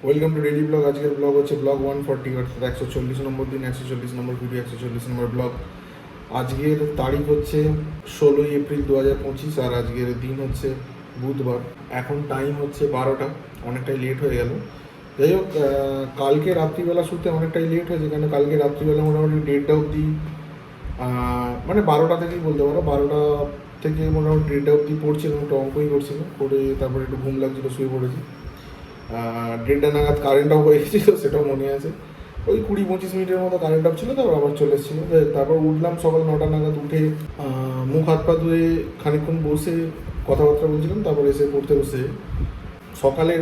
Welcome to daily blog. আজকের blog হচ্ছে blog 140, অর্থাৎ 140 নম্বর দিন, 140 নম্বর ভিডিও, 140 নম্বর ব্লগ। আজকের তারিখ হচ্ছে 16ই এপ্রিল 2025, আর আজকের দিন হচ্ছে বুধবার। এখন টাইম হচ্ছে 12টা, অনেকটাই লেট হয়ে গেল। যাই হোক, কালকে রাত্রিবেলা শুতে অনেকটাই লেট হয়েছে, কেন কালকে রাত্রিবেলা মোটামুটি 1:30 অবধি, মানে 12টা থেকেই বলতে পারো, 12টা থেকে মোটামুটি 1:30 অবধি পড়ছিলাম, একটু অঙ্কই করছিলাম, করে তারপরে একটু ঘুম লাগছিলো, শুয়ে পড়েছি। 1:30 নাগাদ কারেন্ট অফ হয়ে গেছিলো, সেটাও মনে আছে। ওই 20-25 মিনিটের মতো কারেন্ট অফ ছিল, তারপর আবার চলে এসেছিলো। তারপর উঠলাম সকাল 9টা নাগাদ, উঠে মুখ হাত পা ধুয়ে খানিকক্ষণ বসে কথাবার্তা বলছিলাম, তারপর এসে পড়তে বসে। সকালের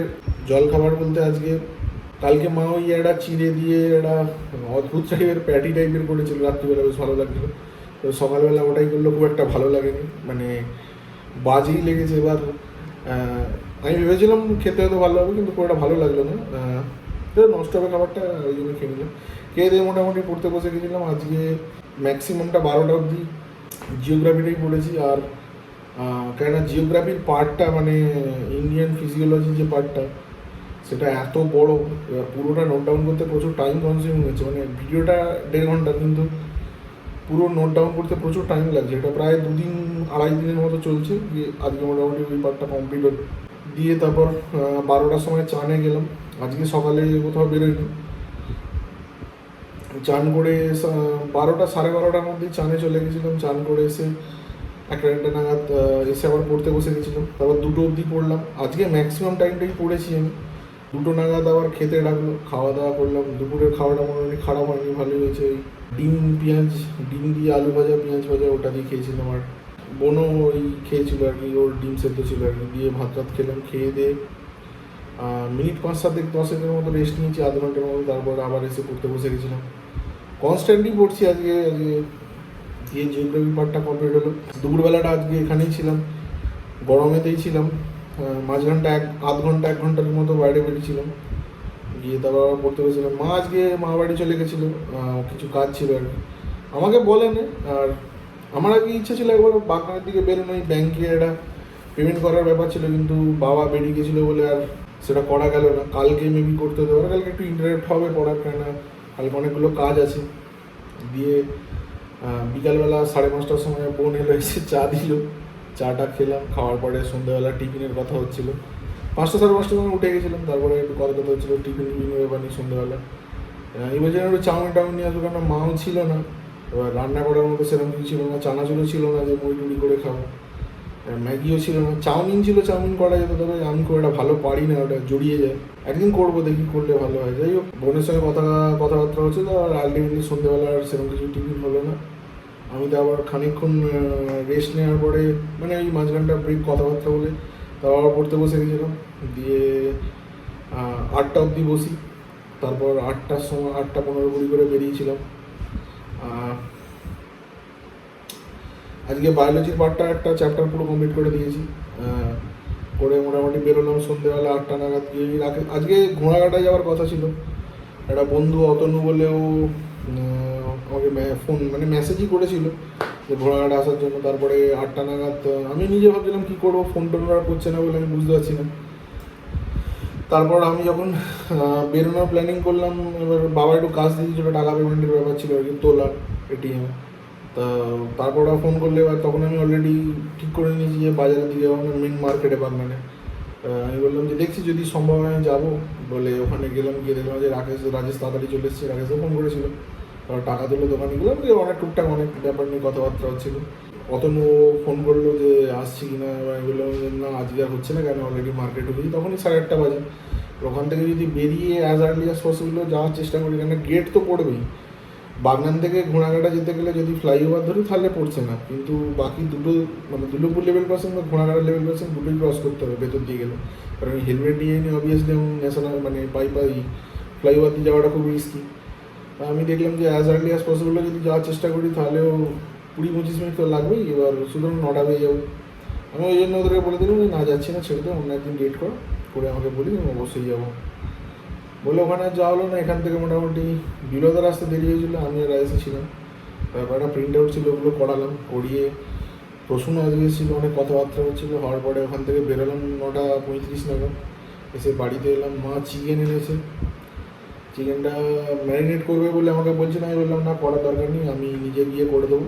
জলখাবার বলতে আজকে, কালকে মা ওই একটা চিড়ে দিয়ে একটা অদ্ভুত টাইপের প্যাটি টাইপের করেছিল রাত্রিবেলা, বেশ ভালো লাগছিলো। তো সকালবেলা ওটাই করলো, খুব একটা ভালো লাগেনি, মানে বাজেই লেগেছে। এবার আমি ভেবেছিলাম খেতে হয়তো ভালো হবে, কিন্তু খুব একটা ভালো লাগলো না। নষ্ট হবে খাবারটা, ওই জন্য খেয়ে নিলাম। খেয়ে দিয়ে মোটামুটি পড়তে বসে গেছিলাম। আজকে ম্যাক্সিমামটা 12টা অবধি জিওগ্রাফিটাই পড়েছি। আর কেননা জিওগ্রাফির পার্টটা, মানে ইন্ডিয়ান ফিজিওলজি যে পার্টটা, সেটা এত বড়, এবার পুরোটা নোট ডাউন করতে প্রচুর টাইম কনজিউম হয়েছে। মানে ভিডিওটা 1.5 ঘন্টা, কিন্তু পুরো নোট ডাউন করতে প্রচুর টাইম লাগছে। এটা প্রায় 2-2.5 দিনের মতো চলছে। আজকে মোটামুটি ওই পার্টটা কমপ্লিট হল। দিয়ে তারপর 12টার সময় চানে গেলাম। আজকে সকালে কোথাও বেরোয়নি, চান করে 12টা 12:30টার মধ্যেই চানে চলে গেছিলাম। চান করে এসে 1টা নাগাদ এসে আবার পড়তে বসে গেছিলাম। তারপর 2টো অবধি পড়লাম। আজকে ম্যাক্সিমাম টাইমটাই পড়েছি আমি। 2টো নাগাদ আবার খেতে ডাকলো, খাওয়া দাওয়া করলাম। দুপুরের খাওয়াটা মোটামুটি খারাপ হয়নি, ভালোই হয়েছে। ওই ডিম দিয়ে আলু ভাজা, পেঁয়াজ ভাজা, ওটা দিয়ে খেয়েছিলাম। আর বোনও ওই খেয়েছিল আর কি, ওর ডিম সেদ্ধ ছিল আর কি, দিয়ে ভাত টাত খেলাম। খেয়ে দিয়ে মিনিট 5-7-10 মতো রেস্ট নিয়েছি, আধ ঘন্টার মতো। তারপর আবার এসে পড়তে বসে গেছিলাম। কনস্ট্যান্টলি পড়ছি আজকে। দিয়ে জিওগ্রাফি পার্টটা কমপ্লিট হলো। দুপুরবেলাটা আজকে এখানেই ছিলাম, গরমেতেই ছিলাম। মাঝখানটা আধ ঘন্টা 1 ঘন্টার মতো বাইরে বেরিয়েছিলাম। গিয়ে তারপর আবার পড়তে বসেছিলাম। মা আজকে মা বাড়ি চলে গেছিলো, কিছু কাজ ছিল আর কি, আমাকে বলেনি। আর আমার আগে ইচ্ছা ছিল একবার বাগানের দিকে বেরোনো, ওই ব্যাংকে একটা পেমেন্ট করার ব্যাপার ছিল, কিন্তু বাবা বেরিয়ে গেছিলো বলে আর সেটা করা গেল না। কালকে মেবি করতে হতে পারে, কালকে একটু ইন্টারেক্ট হবে পড়ার, কেননা কালকে অনেকগুলো কাজ আছে। দিয়ে বিকালবেলা 5:30টার সময় বোন এলো, এসে চা দিল, চাটা খেলাম। খাওয়ার পরে সন্ধ্যাবেলা টিফিনের কথা হচ্ছিলো। 5টা 5:30টার সময় উঠে গেছিলাম। তারপরে একটু কথা হচ্ছিলো টিফিন ব্যাপার নিয়ে সন্ধ্যাবেলা। এবার যেন একটু চাউমিন টাউমিন নিয়ে আসবো, কেন মাও ছিল না। এবার রান্না করার মতো সেরকম কিছু ছিল না, চানাচুরও ছিল না যে মুড়ি টুড়ি করে খাবো, ম্যাগিও ছিল না। চাউমিন ছিল, চাউমিন করা যেত, তবে আমি খুব একটা ভালো পারি না, ওটা জড়িয়ে যায়। একদিন করবো, দেখি করলে ভালো হয়। যাই হোক, বোনের সঙ্গে কথাবার্তা হচ্ছে তো। আর আলটিমেটলি সন্ধ্যেবেলা আর সেরকম কিছু টিফিন হলো না। আমি তো আবার খানিকক্ষণ রেস্ট নেওয়ার পরে, মানে ওই মাঝখানটা ব্রেক কথাবার্তা বলে, তারপর আবার পড়তে বসে গেছিলাম। দিয়ে 8টা অবধি বসি। তারপর 8টার সময় 8টা 15-20 করে বেরিয়েছিলাম। আজকে বায়োলজির পার্টটা একটা চ্যাপ্টার পুরো কমপ্লিট করে দিয়েছি। করে মোটামুটি বেরোলাম সন্ধ্যেবেলা 8টা নাগাদ। গিয়ে আজকে ঘোড়াঘাটায় যাওয়ার কথা ছিল। একটা বন্ধু অতনু বলেও আমাকে মেসেজই করেছিল যে ঘোড়াঘাটা আসার জন্য। তারপরে 8টা নাগাদ আমি নিজে ভাবছিলাম কী করবো, ফোন টোন আর করছে না বলে আমি বুঝতে পারছি না। তারপর আমি যখন বেরোনোর প্ল্যানিং করলাম, এবার বাবা একটু কাজ দিয়েছিল, টাকা পেমেন্টের ব্যাপার ছিল আর কি, তোলার এটিএমে। তা তারপর ওরা ফোন করলে, এবার তখন আমি অলরেডি ঠিক করে নিয়েছি যে বাজারের দিকে যাবো, মেন মার্কেটে বাগনানে। আমি বললাম যে দেখছি যদি সম্ভব হয় আমি যাবো বলে। ওখানে গেলাম, গিয়ে দেখলাম যে রাজেশ তাড়াতাড়ি চলে এসেছে। রাকেশও ফোন করেছিল, তারপর টাকা তুলে দোকানে গেলাম, যে অনেক টুকটাক অনেক ব্যাপার নিয়ে কথাবার্তা হচ্ছিলো। অতনু ফোন করলো যে আসছি কিনা, আমি বললাম যে না আজকে আর হচ্ছে না, কেন অলরেডি মার্কেট ঢুকেছি। তখনই 8:30 বাজে। ওখান থেকে যদি বেরিয়ে অ্যাজ আর্লি অ্যাজ পসিবল যাওয়ার চেষ্টা করি, কেন গেট তো পড়বেই। বাগনান থেকে ঘোড়াঘাটা যেতে গেলে যদি ফ্লাইওভার ধরি তাহলে পড়ছে না, কিন্তু বাকি দুটো, মানে দুর্লভপুর লেভেল ক্রসিং বা ঘোড়াঘাটা লেভেল ক্রসিং দুটোই ক্রস করতে হবে ভেতর দিয়ে গেলে। কারণ হেলমেট নিয়ে নিয়ে অবভিয়াসলি এবং ন্যাশনাল মানে ফ্লাইওভার দিয়ে যাওয়াটা খুব রিস্কি। আমি দেখলাম যে অ্যাজ আর্লি অ্যাজ পসিবল যদি যাওয়ার চেষ্টা করি তাহলেও 20-25 মিনিট তো লাগবেই। এবার সুতরাং 9টা বেজে যাবো। আমি ওই জন্য ওদেরকে বলে দিলাম যে না যাচ্ছি না, ছেড়ে দেবো, অন্য একদিন ডেট করে আমাকে বলি, আমি অবশ্যই যাবো বলে। ওখানে যাওয়া হলো না। এখান থেকে মোটামুটি বিলোদার আসতে দেরি হয়েছিল, আমি আর রাইসে ছিলাম। তারপর একটা প্রিন্ট আউট ছিল, ওগুলো করালাম। করিয়ে প্রশ্ন আজকে ছিল, অনেক কথাবার্তা হচ্ছিলো। হওয়ার পরে ওখান থেকে বেরোলাম 9টা 35 নাগাদ। এসে বাড়িতে এলাম, মা চিকেন এনেছে। চিকেনটা ম্যারিনেট করবে বলে আমাকে বলছে, না আমি বললাম না করার দরকার নেই, আমি নিজে গিয়ে করে দেবো।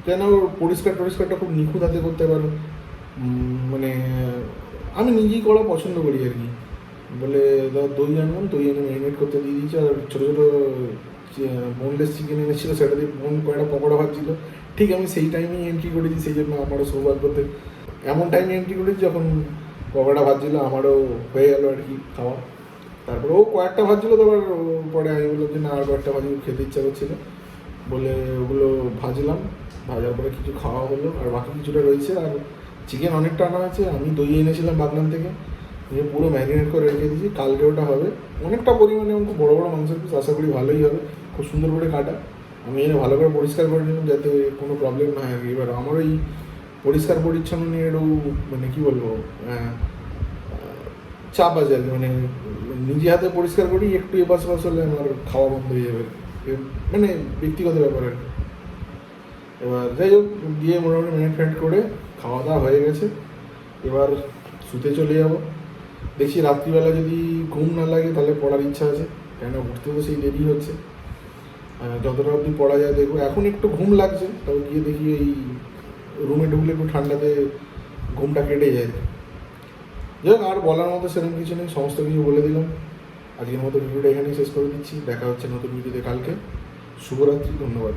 কেন পরিষ্কারটা খুব নিখুঁত হাতে করতে পারো, মানে আমি নিজেই করা পছন্দ করি আর কি। বলে দই আনলাম, দই এনে ম্যারিনেট করতে দিয়ে দিয়েছি। আর ছোটো ছোটো বোনলেস চিকেন এনেছিলো, সেটা দিয়ে বোন কয়েকটা পকোড়া ভাজছিলো। ঠিক আমি সেই টাইমেই এন্ট্রি করেছি, সেই জন্য আমারও সৌভাগ্যতে এমন টাইমে এন্ট্রি করেছি যখন পকোড়া ভাজছিলো, আমারও হয়ে গেল আর কি খাওয়া। তারপরে ও কয়েকটা ভাজছিলো, তারপর পরে আমি বললাম যে না আর কয়েকটা ভাজি খেতে ইচ্ছা করছিলো বলে ওগুলো ভাজলাম। ভাজার পরে কিছু খাওয়া হলো, আর বাকি কিছুটা রয়েছে। আর চিকেন অনেকটা আনা আছে, আমি দই এনেছিলাম বাগনান থেকে, নিয়ে পুরো ম্যারিনেট করে রেখে দিয়েছি, কালকে ওটা হবে। অনেকটা পরিমাণে এবং খুব বড়ো বড়ো মাংসের পিস, আশা করি ভালোই হবে, খুব সুন্দর করে কাটা। আমি এনে ভালো করে পরিষ্কার করে নিলাম যাতে কোনো প্রবলেম না হয়। এবার আমার ওই পরিষ্কার পরিচ্ছন্ন নিয়ে একটু মানে কী বলবো, চাপ আছে আর কি। মানে নিজে হাতে পরিষ্কার করি, একটু এপাশ ওপাশ হলে আমার খাওয়া বন্ধ হয়ে যাবে, মানে ব্যক্তিগত ব্যাপার আর কি। এবার যাই হোক, দিয়ে মোটামুটি ম্যারিনেট করে খাওয়া দাওয়া হয়ে গেছে। এবার শুতে চলে যাব। দেখছি রাত্রিবেলা যদি ঘুম না লাগে তাহলে পড়ার ইচ্ছা আছে, কেন উঠতে তো সেই দেরি হচ্ছে। যতটা অবধি পড়া যায় দেখবো। এখন একটু ঘুম লাগছে, তবে গিয়ে দেখি এই রুমে ঢুকলে একটু ঠান্ডাতে ঘুমটা কেটে যায়। যাই হোক, আর বলার মতো সেরকম কিছু নেই, সমস্ত কিছু বলে দিলাম। আজকের মতো ভিডিওটা এখানেই শেষ করে দিচ্ছি। দেখা হচ্ছে নতুন ভিডিওতে কালকে। শুভরাত্রি, ধন্যবাদ।